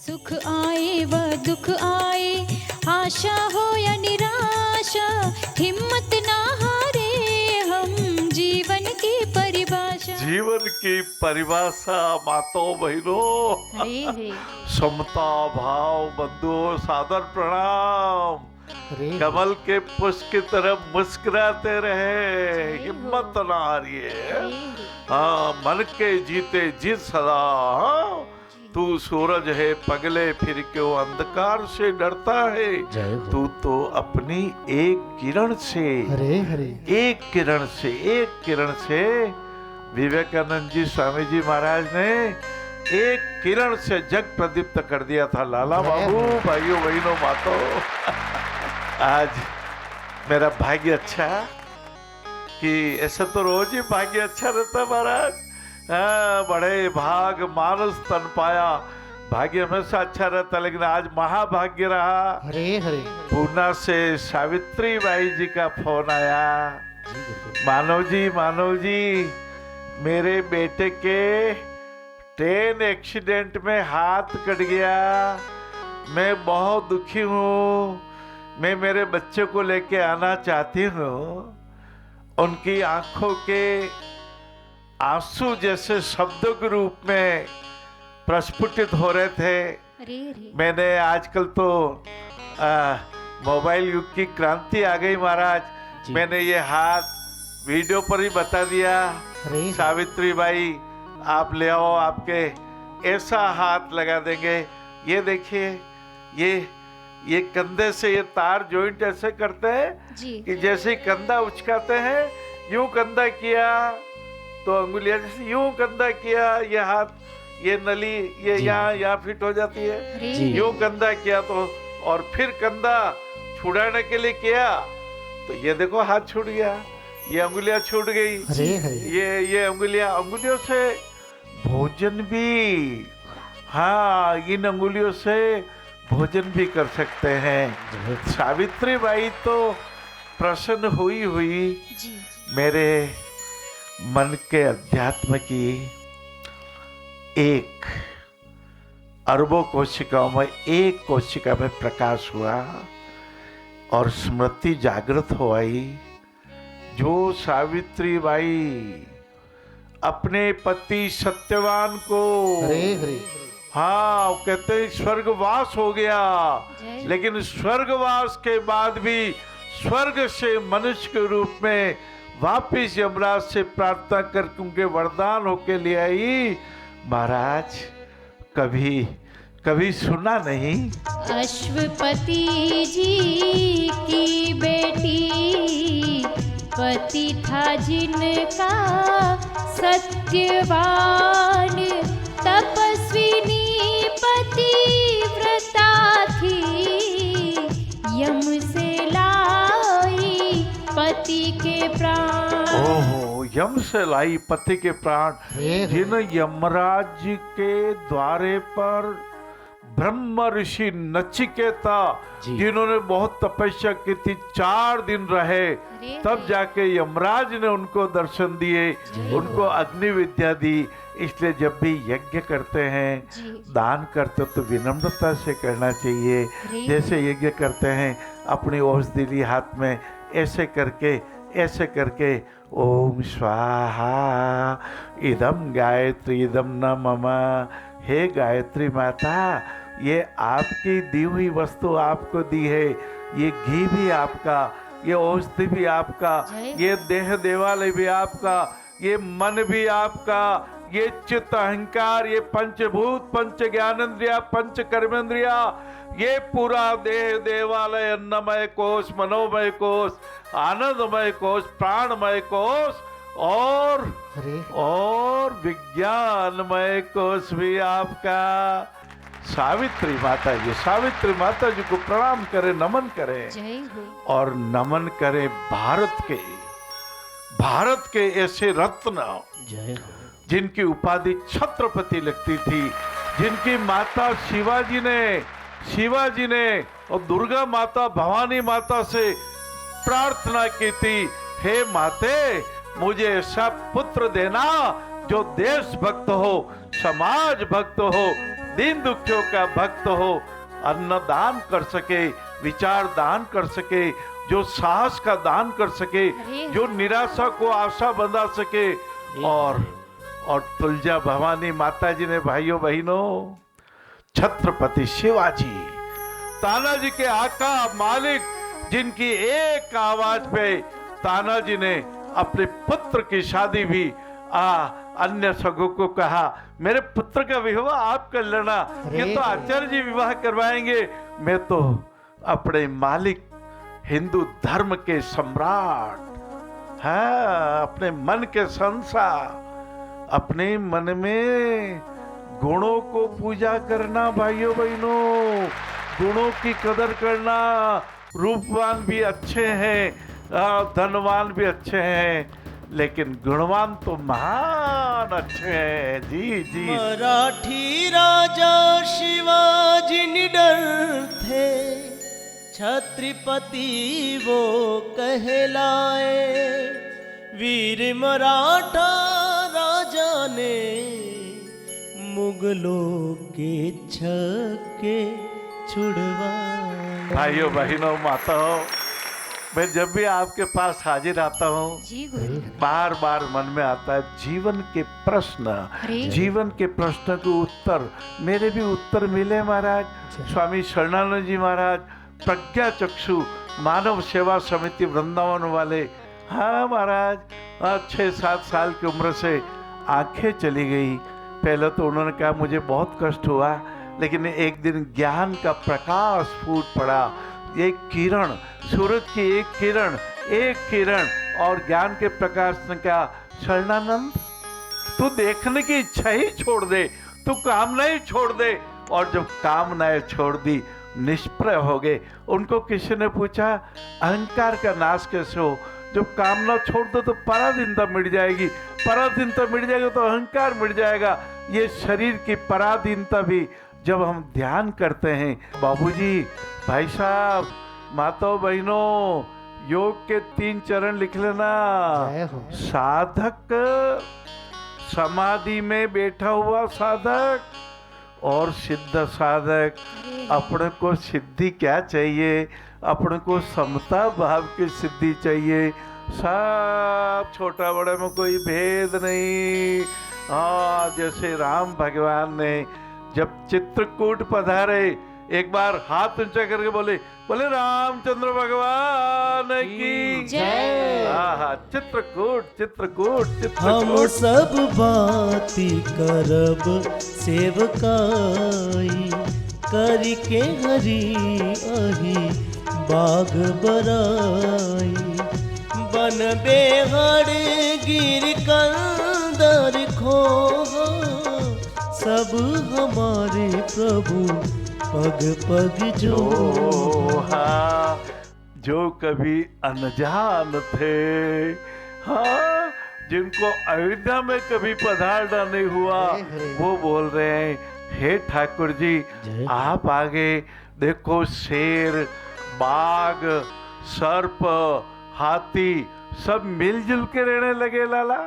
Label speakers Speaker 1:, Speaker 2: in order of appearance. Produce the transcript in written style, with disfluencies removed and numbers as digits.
Speaker 1: सुख आए व दुख आए, आशा हो या निराशा, हिम्मत ना हारे हम, जीवन की परिभाषा।
Speaker 2: जीवन की परिभाषा माताओं बहनों,
Speaker 1: हरे हरे
Speaker 2: समता भाव बंधुओं, सादर प्रणाम। कमल के पुष्प की तरफ मुस्कुराते रहे, हिम्मत ना हारिए। हाँ, मन के जीते जीत सदा। हाँ, तू सूरज है पगले फिर क्यों अंधकार से डरता है, तू तो अपनी एक किरण से, एक किरण से विवेकानंद जी स्वामी जी महाराज ने एक किरण से जग प्रदीप्त कर दिया था। लाला बाबू, भाइयों बहनों माताओं, आज मेरा भाग्य अच्छा कि ऐसा तो रोज ही भाग्य अच्छा रहता महाराज। बड़े भाग मानस तन पाया, भाग्य हमेशा अच्छा रहता, लेकिन आज महाभाग्य रहा।
Speaker 3: हरे हरे
Speaker 2: पूना से सावित्री बाई जी का फोन आया। मानव जी मेरे बेटे के ट्रेन एक्सीडेंट में हाथ कट गया, मैं बहुत दुखी हूँ, मैं मेरे बच्चे को लेके आना चाहती हूँ। उनकी आंखों के आंसू जैसे शब्दों के रूप में प्रस्फुटित हो रहे थे। मैंने आजकल तो मोबाइल युग की क्रांति आ गई महाराज, मैंने ये हाथ वीडियो पर ही बता दिया, सावित्री बाई आप ले आओ, आपके ऐसा हाथ लगा देंगे। ये देखिए, ये कंधे से ये तार जॉइंट ऐसे करते हैं कि जैसे कंधा उचकाते हैं, यूं कंधा किया तो अंगुलियां, जैसे यूं कंधा किया ये हाथ, ये नली ये यहाँ फिट हो जाती है, यूं कंधा किया तो, और फिर कंधा छुड़ाने के लिए किया तो ये देखो हाथ छूट गया, ये अंगुलियां छूट गई। ये अंगुलियों से भोजन भी, हाँ, इन अंगुलियों से भोजन भी कर सकते हैं। सावित्री बाई तो प्रसन्न हुई मेरे मन के अध्यात्म की एक अरबों कोशिकाओं में एक कोशिका में प्रकाश हुआ और स्मृति जागृत हो आई। जो सावित्री बाई अपने पति सत्यवान को, हाँ, कहते हैं स्वर्गवास हो गया, लेकिन स्वर्गवास के बाद भी स्वर्ग से मनुष्य के रूप में वापिस यमराज से प्रार्थना करके उनके वरदान होके ले आई। महाराज कभी सुना नहीं?
Speaker 1: अश्वपति जी की बेटी, पति था जिनका सत्यवान, तपस्विनी पतिव्रता थी, यम से लाई पति के प्राण।
Speaker 2: ओहो, यम से लाई पति के प्राण। जिन यमराज के द्वारे पर ब्रह्म ऋषि नचिकेता, जिन्होंने बहुत तपस्या की थी, 4 दिन रहे, तब जाके यमराज ने उनको दर्शन दिए, उनको अग्नि विद्या दी। इसलिए जब भी यज्ञ करते हैं, दान करते तो विनम्रता से करना चाहिए। जैसे यज्ञ करते हैं, अपनी औषधि ली हाथ में, ऐसे करके ओम स्वाहा इदम गायत्री इदम न मम। हे गायत्री माता, ये आपकी दी हुई वस्तु आपको दी है, ये घी भी आपका, ये औषधि भी आपका, ये देह देवालय भी आपका, ये मन भी आपका, ये चित्त अहंकार, ये पंचभूत, पंच ज्ञानेंद्रिया, पंच कर्मेंद्रिया, ये पूरा देह देवालय, अन्नमय कोश, मनोमय कोश, आनंदमय कोश, प्राणमय कोश और विज्ञानमय कोश भी आपका। सावित्री माता जी को प्रणाम करें, नमन करें और नमन करें भारत के ऐसे रत्न जिनकी उपाधि छत्रपति लगती थी, जिनकी माता शिवाजी ने और दुर्गा माता भवानी माता से प्रार्थना की थी, हे माते मुझे ऐसा पुत्र देना जो देश भक्त हो, समाज भक्त हो, दीन दुखियों का भक्त हो, अन्न दान कर सके, विचार दान कर सके, जो साहस का दान कर सके, जो निराशा को आशा बंधा सके। और तुलजा भवानी माता जी ने भाइयों बहनों, छत्रपति शिवाजी, तानाजी के आका मालिक, जिनकी एक आवाज पे तानाजी ने अपने पुत्र की शादी भी अन्य सगों को कहा, मेरे पुत्र का विवाह आप कर लेना, ये तो आचार्य जी विवाह करवाएंगे, मैं तो अपने मालिक हिंदू धर्म के सम्राट, हाँ, अपने मन के संसार, अपने मन में गुणों को पूजा करना भाइयों बहनों, गुणों की कदर करना। रूपवान भी अच्छे हैं, धनवान भी अच्छे हैं, लेकिन गुणवान तो महान अच्छे हैं। जी जी।
Speaker 3: मराठी राजा शिवाजी निडर थे, छत्रपति वो कहलाए। वीर मराठा राजा ने मुगलों के छक्के छुड़वाए।
Speaker 2: भाइयों बहनों माताओं, मैं जब भी आपके पास हाजिर आता हूँ, बार बार मन में आता है जीवन के प्रश्न, जीवन के प्रश्न के उत्तर। मेरे भी उत्तर मिले महाराज। स्वामी शरणानंद जी महाराज, प्रज्ञा चक्षु मानव सेवा समिति वृंदावन वाले, हाँ महाराज, 6-7 साल की उम्र से आंखें चली गई। पहले तो उन्होंने कहा मुझे बहुत कष्ट हुआ, लेकिन एक दिन ज्ञान का प्रकाश फूट पड़ा, एक किरण, सूरज की एक किरण, और ज्ञान के प्रकाश ने कहा, शरणानंद तू देखने की इच्छा ही छोड़ दे, तू कामनाएं छोड़ दे। और जब कामनाएं छोड़ दी, निष्प्रय हो गए। उनको किसी ने पूछा, अहंकार का नाश कैसे हो? जब कामना छोड़ दो तो पराधीनता मिट जाएगी, पराधीनता मिट जाएगा तो अहंकार मिट जाएगा। ये शरीर की पराधीनता भी जब हम ध्यान करते हैं। बाबूजी, भाई साहब, माताओं बहनों, योग के 3 चरण लिख लेना। साधक, समाधि में बैठा हुआ साधक और सिद्ध साधक। अपने को सिद्धि क्या चाहिए? अपने को समता भाव की सिद्धि चाहिए। सब छोटा बड़े में कोई भेद नहीं। हाँ, जैसे राम भगवान ने जब चित्रकूट पधारे, एक बार हाथ ऊंचा करके बोले रामचंद्र भगवान की जय। हाँ, चित्रकूट।
Speaker 3: हम सब बाती करब सेवकाई, करके हरि अहि बाग बराई। बन बेहड़ गिर कंदर खो, सब हमारे प्रभु पग पग जो।
Speaker 2: हाँ, जो कभी अनजान थे, हाँ, जिनको अयोध्या में कभी पधारना नहीं हुआ, वो बोल रहे हैं, हे ठाकुर जी, आप आगे देखो, शेर, बाघ, सर्प, हाथी सब मिलजुल के रहने लगे लाला।